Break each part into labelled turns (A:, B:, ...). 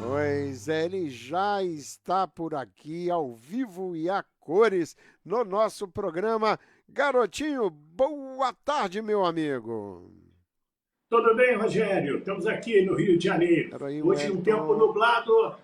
A: Pois é, ele já está por aqui, ao vivo e a cores, no nosso programa. Garotinho, boa tarde, meu amigo.
B: Tudo bem, Rogério? Estamos aqui no Rio de Janeiro.
A: Era aí,
B: Hoje um tempo
A: Wellington.
B: nublado,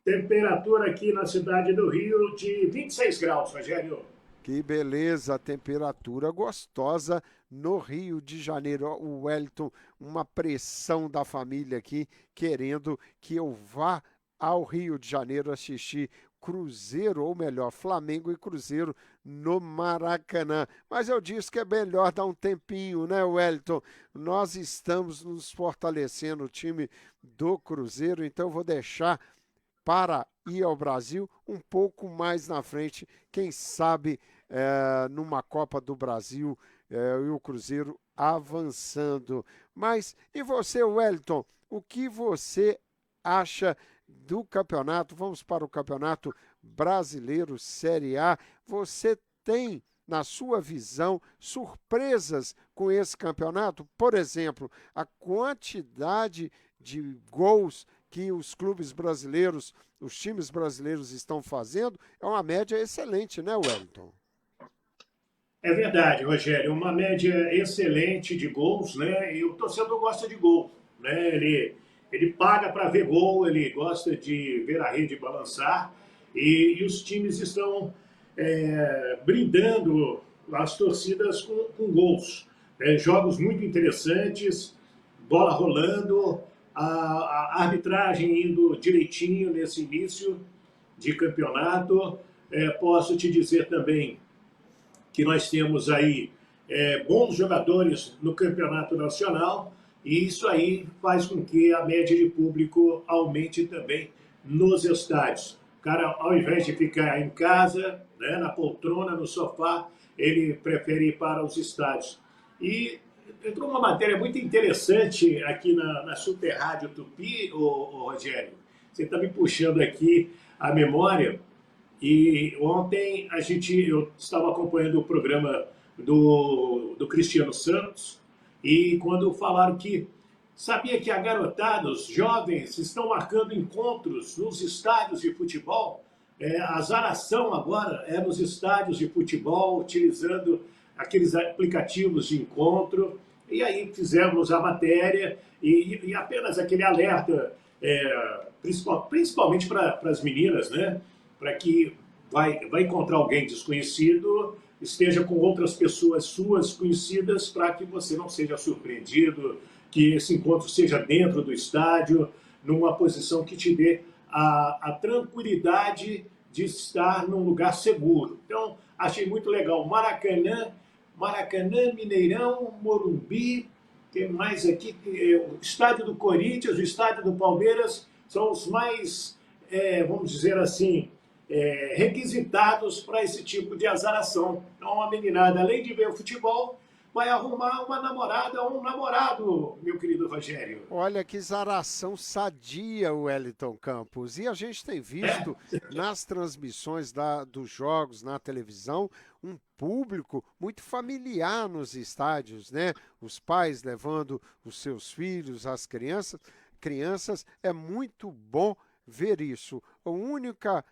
B: temperatura aqui na cidade do Rio de 26 graus, Rogério.
A: Que beleza, temperatura gostosa no Rio de Janeiro. Ó, o Wellington, uma pressão da família aqui, querendo que eu vá ao Rio de Janeiro assistir Cruzeiro, ou melhor, Flamengo e Cruzeiro no Maracanã. Mas eu disse que é melhor dar um tempinho, né, Wellington? Nós estamos nos fortalecendo, o time do Cruzeiro, então eu vou deixar para ir ao Brasil um pouco mais na frente, quem sabe numa Copa do Brasil e o Cruzeiro avançando. Mas e você, Wellington, o que você acha do campeonato? Vamos para o Campeonato Brasileiro Série A. Você tem, na sua visão, surpresas com esse campeonato? Por exemplo, a quantidade de gols que os clubes brasileiros, os times brasileiros estão fazendo, é uma média excelente, né, Wellington?
B: É verdade, Rogério, uma média excelente de gols, né? E o torcedor gosta de gol, né? Ele paga para ver gol, ele gosta de ver a rede balançar e os times estão brindando as torcidas com gols. Jogos muito interessantes, bola rolando, a arbitragem indo direitinho nesse início de campeonato. Posso te dizer também que nós temos aí bons jogadores no campeonato nacional e isso aí faz com que a média de público aumente também nos estádios. O cara, ao invés de ficar em casa, né, na poltrona, no sofá, ele prefere ir para os estádios. E entrou uma matéria muito interessante aqui na Super Rádio Tupi, Rogério. Você está me puxando aqui a memória. E ontem eu estava acompanhando o programa do Cristiano Santos e quando falaram que sabia que a garotada, os jovens, estão marcando encontros nos estádios de futebol. A zaração agora é nos estádios de futebol, utilizando aqueles aplicativos de encontro. E aí fizemos a matéria e apenas aquele alerta, principalmente para as meninas, né? Para que vai encontrar alguém desconhecido, esteja com outras pessoas suas conhecidas, para que você não seja surpreendido, que esse encontro seja dentro do estádio, numa posição que te dê a tranquilidade de estar num lugar seguro. Então, achei muito legal. Maracanã, Mineirão, Morumbi, tem mais aqui, o estádio do Corinthians, o estádio do Palmeiras, são os mais, vamos dizer assim, requisitados para esse tipo de azaração. Então, a meninada, além de ver o futebol, vai arrumar uma namorada ou um namorado, meu querido Rogério.
A: Olha que zaração sadia, o Wellington Campos. E a gente tem visto nas transmissões dos jogos na televisão um público muito familiar nos estádios, né? Os pais levando os seus filhos, as crianças, é muito bom ver isso. A única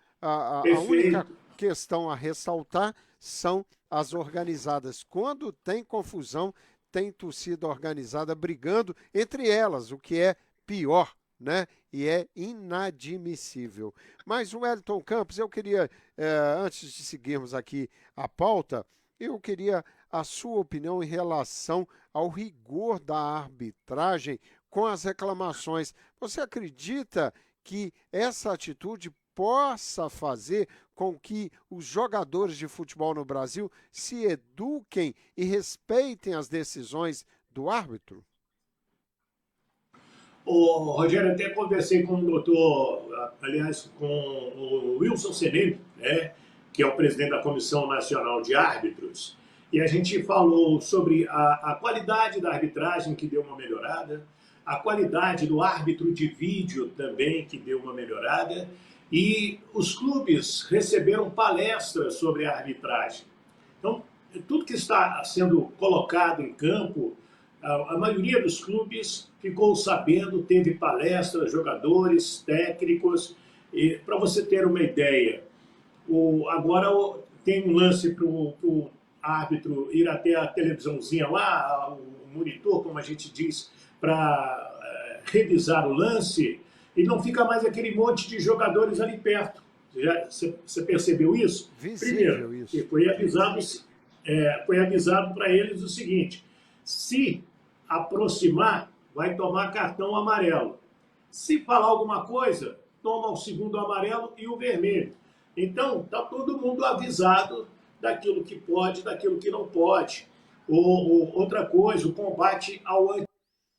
B: Perfeito.
A: questão a ressaltar são as organizadas. Quando tem confusão, tem torcida organizada brigando entre elas, o que é pior, né? E é inadmissível. Mas, Wellington Campos, eu queria, antes de seguirmos aqui a pauta, eu queria a sua opinião em relação ao rigor da arbitragem com as reclamações. Você acredita que essa atitude possa fazer com que os jogadores de futebol no Brasil se eduquem e respeitem as decisões do árbitro?
B: O Rogério, até conversei com o doutor, aliás, com o Wilson Senem, né, que é o presidente da Comissão Nacional de Árbitros, e a gente falou sobre a qualidade da arbitragem, que deu uma melhorada, a qualidade do árbitro de vídeo também, que deu uma melhorada, e os clubes receberam palestras sobre a arbitragem. Então, tudo que está sendo colocado em campo A maioria dos clubes ficou sabendo, teve palestras, jogadores, técnicos. E para você ter uma ideia, agora tem um lance para o árbitro ir até a televisãozinha lá, o monitor, como a gente diz, para revisar o lance, e não fica mais aquele monte de jogadores ali perto. Você percebeu isso? Primeiro,
A: Visível isso.
B: foi avisado para eles o seguinte: se aproximar, vai tomar cartão amarelo. Se falar alguma coisa, toma o segundo amarelo e o vermelho. Então, está todo mundo avisado daquilo que pode, daquilo que não pode. Outra coisa, o combate ao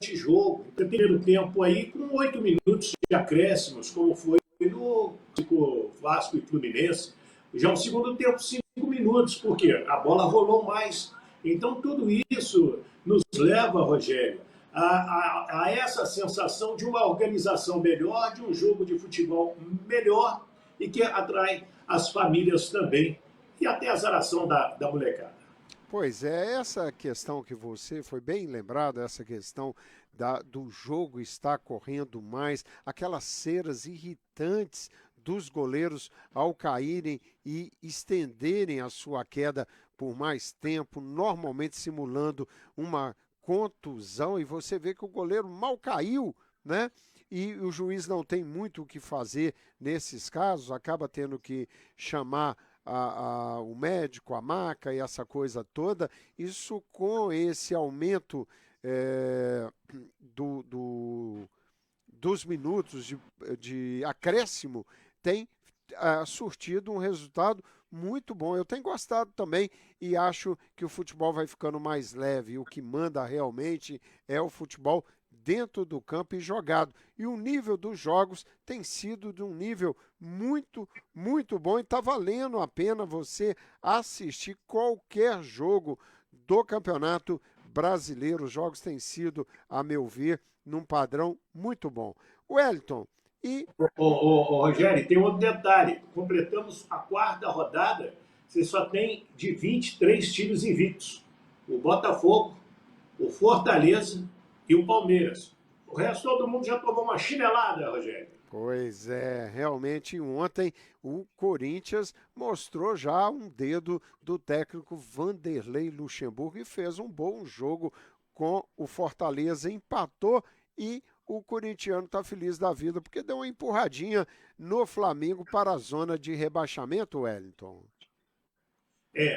B: antijogo. No primeiro tempo aí, com 8 minutos de acréscimos, como foi no Vasco e Fluminense. Já o segundo tempo, 5 minutos, porque a bola rolou mais. Então, tudo isso nos leva, Rogério, a essa sensação de uma organização melhor, de um jogo de futebol melhor e que atrai as famílias também e até a azaração da molecada.
A: Pois é, essa questão que você foi bem lembrado, essa questão do jogo estar correndo mais, aquelas ceras irritantes dos goleiros ao caírem e estenderem a sua queda por mais tempo, normalmente simulando uma contusão, e você vê que o goleiro mal caiu, né? E o juiz não tem muito o que fazer nesses casos, acaba tendo que chamar o médico, a maca e essa coisa toda. Isso, com esse aumento dos minutos de acréscimo, tem surtido um resultado muito bom. Eu tenho gostado também e acho que o futebol vai ficando mais leve. O que manda realmente é o futebol dentro do campo e jogado. E o nível dos jogos tem sido de um nível muito, muito bom, e está valendo a pena você assistir qualquer jogo do Campeonato Brasileiro. Os jogos têm sido, a meu ver, num padrão muito bom. Wellington, e...
B: Rogério, tem outro detalhe. Completamos a 4ª rodada, você só tem de 23 times invictos. O Botafogo, o Fortaleza e o Palmeiras. O resto, todo mundo já tomou uma chinelada, Rogério.
A: Pois é, realmente ontem o Corinthians mostrou já um dedo do técnico Vanderlei Luxemburgo e fez um bom jogo com o Fortaleza, empatou, e o corintiano está feliz da vida porque deu uma empurradinha no Flamengo para a zona de rebaixamento, Wellington.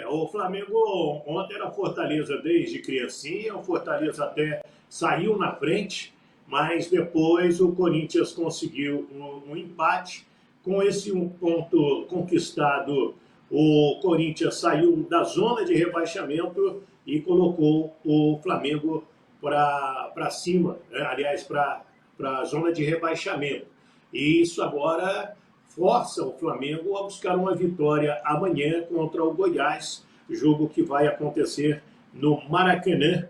B: O Flamengo ontem era Fortaleza desde criancinha, o Fortaleza até saiu na frente, mas depois o Corinthians conseguiu um empate. Com esse 1 ponto conquistado, o Corinthians saiu da zona de rebaixamento e colocou o Flamengo para cima, né? Aliás, para a zona de rebaixamento. E isso agora força o Flamengo a buscar uma vitória amanhã contra o Goiás, jogo que vai acontecer no Maracanã,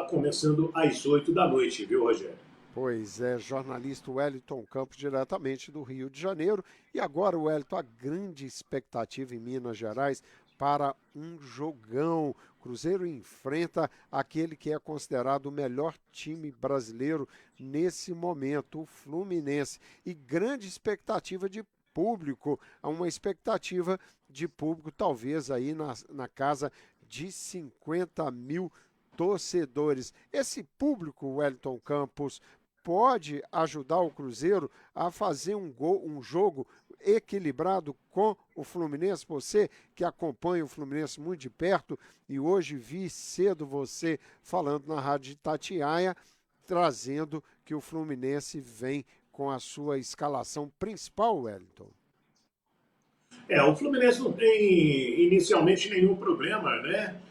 B: começando às 8 da noite, viu, Rogério?
A: Pois é, jornalista Wellington Campos, diretamente do Rio de Janeiro. E agora, Wellington, a grande expectativa em Minas Gerais para um jogão. Cruzeiro enfrenta aquele que é considerado o melhor time brasileiro nesse momento, o Fluminense. E grande expectativa de público, há uma expectativa de público talvez aí na casa de 50 mil torcedores. Esse público, Wellington Campos, pode ajudar o Cruzeiro a fazer um jogo equilibrado com o Fluminense. Você que acompanha o Fluminense muito de perto, e hoje vi cedo você falando na Rádio Itatiaia, trazendo que o Fluminense vem com a sua escalação principal, Wellington.
B: O Fluminense não tem inicialmente nenhum problema, né?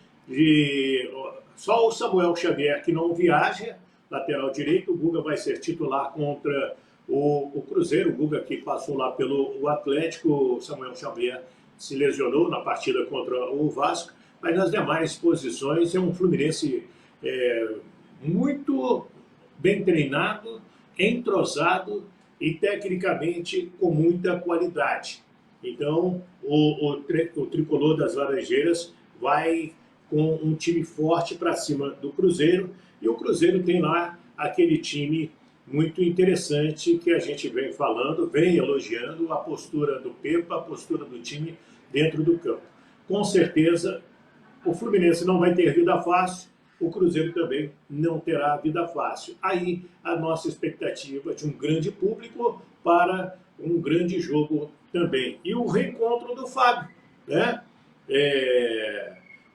B: Só o Samuel Xavier que não viaja, lateral direito. O Guga vai ser titular contra o Cruzeiro. O Guga que passou lá pelo Atlético. O Samuel Xavier se lesionou na partida contra o Vasco. Mas nas demais posições é um Fluminense muito bem treinado, entrosado e tecnicamente com muita qualidade. Então, o tricolor das Laranjeiras vai com um time forte para cima do Cruzeiro, e o Cruzeiro tem lá aquele time muito interessante que a gente vem falando, vem elogiando a postura do Pepa, a postura do time dentro do campo. Com certeza, o Fluminense não vai ter vida fácil, o Cruzeiro também não terá vida fácil. Aí a nossa expectativa de um grande público para um grande jogo também. E o reencontro do Fábio, né?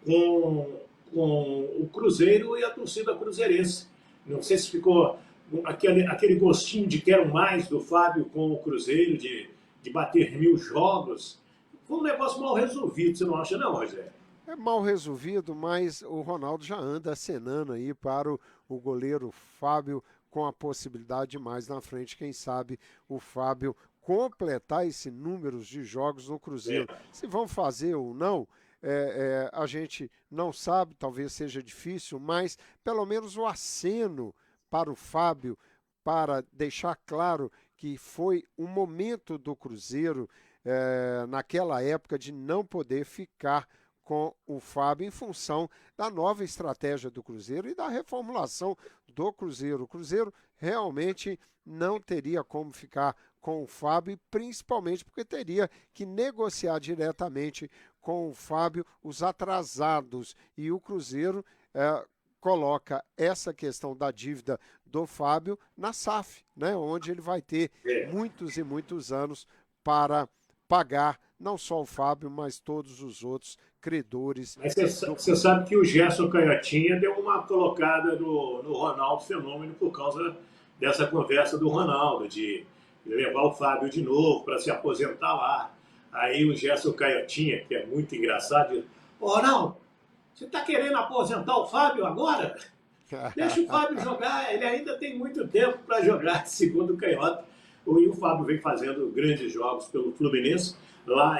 B: Com o Cruzeiro e a torcida cruzeirense. Não sei se ficou aquele gostinho de quero mais do Fábio com o Cruzeiro, de bater 1000 jogos. Foi um negócio mal resolvido, você não acha não, Rogério?
A: É mal resolvido, mas o Ronaldo já anda acenando aí para o goleiro Fábio, com a possibilidade de mais na frente, quem sabe o Fábio completar esse número de jogos no Cruzeiro. Se vão fazer ou não, a gente não sabe, talvez seja difícil, mas pelo menos o aceno para o Fábio, para deixar claro que foi um momento do Cruzeiro naquela época de não poder ficar com o Fábio em função da nova estratégia do Cruzeiro e da reformulação do Cruzeiro. O Cruzeiro realmente não teria como ficar com o Fábio, principalmente porque teria que negociar diretamente com o Fábio os atrasados. E o Cruzeiro coloca essa questão da dívida do Fábio na SAF, né, onde ele vai ter muitos e muitos anos para pagar não só o Fábio, mas todos os outros credores.
B: Mas você sabe que o Gerson Canhotinha deu uma colocada no Ronaldo Fenômeno por causa dessa conversa do Ronaldo, de levar o Fábio de novo para se aposentar lá. Aí o Gerson Canhotinha, que é muito engraçado, diz: ô Ronaldo, você está querendo aposentar o Fábio agora? Deixa o Fábio jogar, ele ainda tem muito tempo para jogar, segundo o Canhota. E o Fábio vem fazendo grandes jogos pelo Fluminense. Lá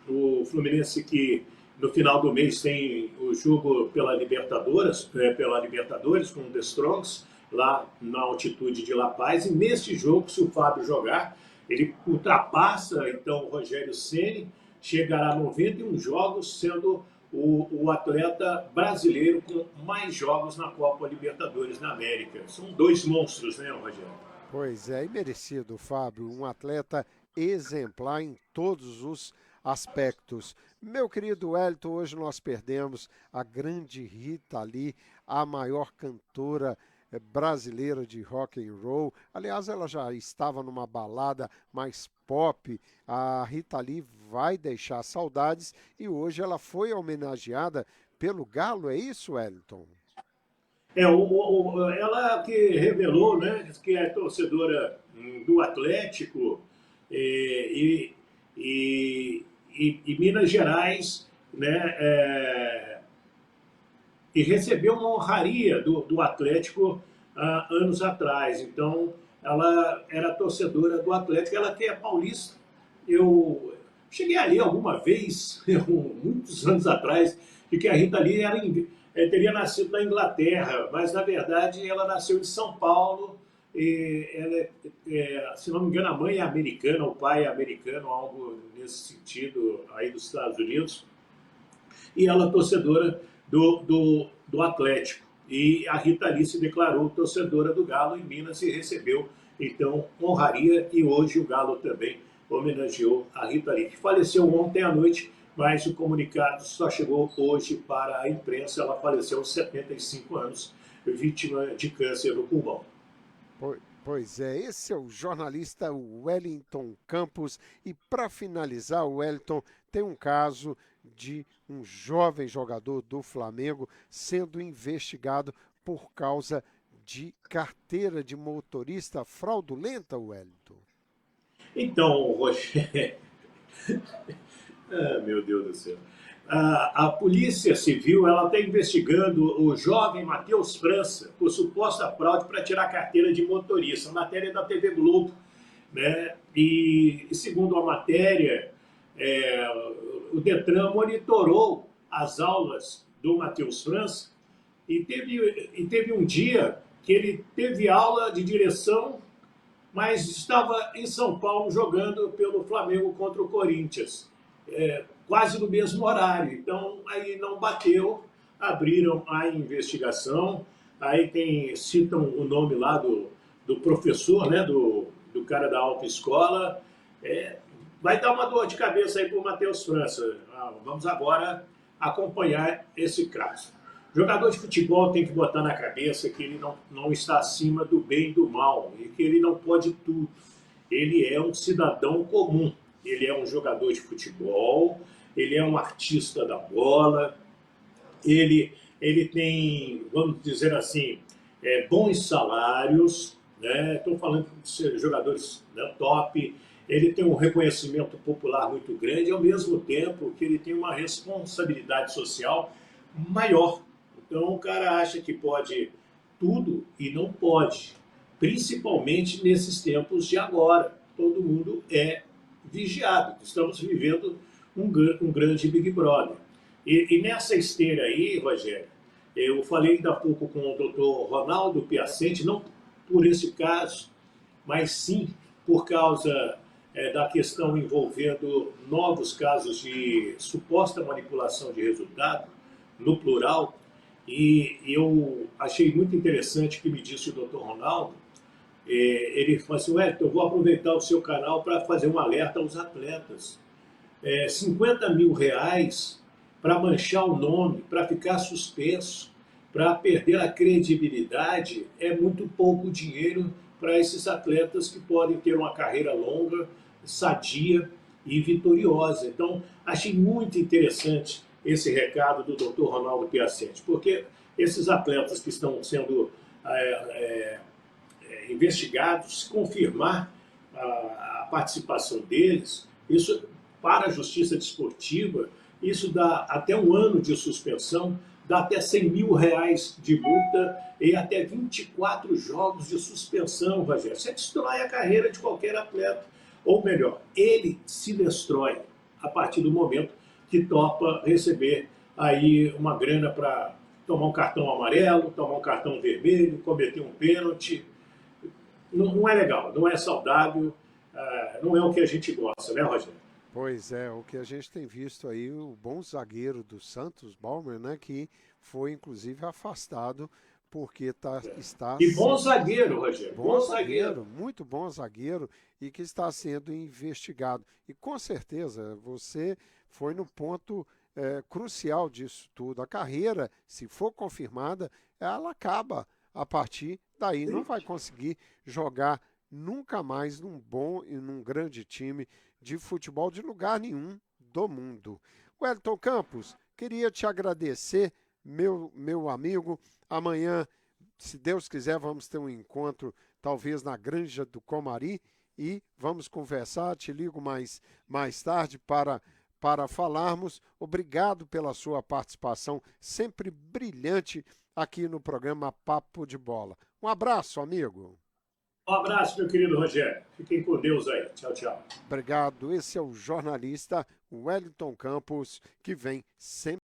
B: o Fluminense que no final do mês tem o jogo pela Libertadores com o The Strongs, lá na altitude de La Paz. E neste jogo, se o Fábio jogar, ele ultrapassa então o Rogério Ceni, chegará a 91 jogos, sendo o atleta brasileiro com mais jogos na Copa Libertadores da América. São dois monstros, né, Rogério?
A: Pois é, e merecido, Fábio, um atleta exemplar em todos os aspectos. Meu querido Wellington, hoje nós perdemos a grande Rita Lee, a maior cantora brasileira de rock and roll. Aliás, ela já estava numa balada mais pop. A Rita Lee vai deixar saudades e hoje ela foi homenageada pelo Galo, é isso, Wellington?
B: Ela que revelou, né, que é torcedora do Atlético e, e Minas Gerais, né, e recebeu uma honraria do Atlético há anos atrás. Então, ela era torcedora do Atlético, ela que é paulista. Eu cheguei ali alguma vez, muitos anos atrás, de que a Rita Lee teria nascido na Inglaterra, mas na verdade ela nasceu em São Paulo. E ela se não me engano, a mãe é americana, o pai é americano, algo nesse sentido aí dos Estados Unidos. E ela é torcedora do Atlético. E a Rita Lee se declarou torcedora do Galo em Minas e recebeu, então, honraria. E hoje o Galo também homenageou a Rita Lee, que faleceu ontem à noite, mas o comunicado só chegou hoje para a imprensa. Ela faleceu aos 75 anos, vítima de câncer no pulmão.
A: Pois é, esse é o jornalista Wellington Campos. E para finalizar, o Wellington, tem um caso de um jovem jogador do Flamengo sendo investigado por causa de carteira de motorista fraudulenta, Wellington.
B: Então, Rogério, meu Deus do céu. A Polícia Civil está investigando o jovem Matheus França por suposta fraude para tirar a carteira de motorista. A matéria é da TV Globo, né? E segundo a matéria, o Detran monitorou as aulas do Matheus França e teve um dia que ele teve aula de direção, mas estava em São Paulo jogando pelo Flamengo contra o Corinthians, quase no mesmo horário. Então, aí não bateu abriram a investigação. Aí citam o nome lá do professor, né, do cara da autoescola. Vai dar uma dor de cabeça aí para o Matheus França. Vamos agora acompanhar esse caso. Jogador de futebol tem que botar na cabeça que ele não está acima do bem e do mal, e que ele não pode tudo. Ele é um cidadão comum, ele é um jogador de futebol, ele é um artista da bola, ele tem, vamos dizer assim, bons salários, né? Estou falando de jogadores, né, top, ele tem um reconhecimento popular muito grande, ao mesmo tempo que ele tem uma responsabilidade social maior. Então o cara acha que pode tudo e não pode, principalmente nesses tempos de agora. Todo mundo é vigiado. Estamos vivendo um grande Big Brother. E nessa esteira aí, Rogério, eu falei ainda há pouco com o doutor Ronaldo Piacente, não por esse caso, mas sim por causa da questão envolvendo novos casos de suposta manipulação de resultado, no plural, e eu achei muito interessante o que me disse o doutor Ronaldo. Ele falou assim, Wellington, eu vou aproveitar o seu canal para fazer um alerta aos atletas. 50 mil reais para manchar o nome, para ficar suspenso, para perder a credibilidade, é muito pouco dinheiro para esses atletas que podem ter uma carreira longa, sadia e vitoriosa. Então, achei muito interessante esse recado do Dr. Ronaldo Piacente, porque esses atletas que estão sendo investigados, se confirmar a participação deles, isso para a justiça desportiva, isso dá até 1 ano de suspensão, dá até 100 mil reais de multa e até 24 jogos de suspensão, Rogério. Você destrói a carreira de qualquer atleta. Ou melhor, ele se destrói a partir do momento que topa receber aí uma grana para tomar um cartão amarelo, tomar um cartão vermelho, cometer um pênalti. Não é legal, não é saudável, não é o que a gente gosta, né, Rogério?
A: Pois é, o que a gente tem visto aí, o bom zagueiro do Santos, Baumer, né, que foi inclusive afastado porque está
B: E bom
A: sendo
B: zagueiro, Rogério,
A: bom
B: bom zagueiro.
A: zagueiro, muito bom zagueiro e que está sendo investigado. E com certeza você foi no ponto crucial disso tudo. A carreira, se for confirmada, ela acaba a partir daí. Não vai conseguir jogar nunca mais num bom e num grande time de futebol de lugar nenhum do mundo. Wellington Campos, queria te agradecer, meu amigo. Amanhã, se Deus quiser, vamos ter um encontro, talvez na Granja do Comari, e vamos conversar. Te ligo mais tarde para falarmos. Obrigado pela sua participação, sempre brilhante aqui no programa Papo de Bola. Um abraço, amigo.
B: Um abraço, meu querido Rogério. Fiquem com Deus aí. Tchau, tchau.
A: Obrigado. Esse é o jornalista Wellington Campos, que vem sempre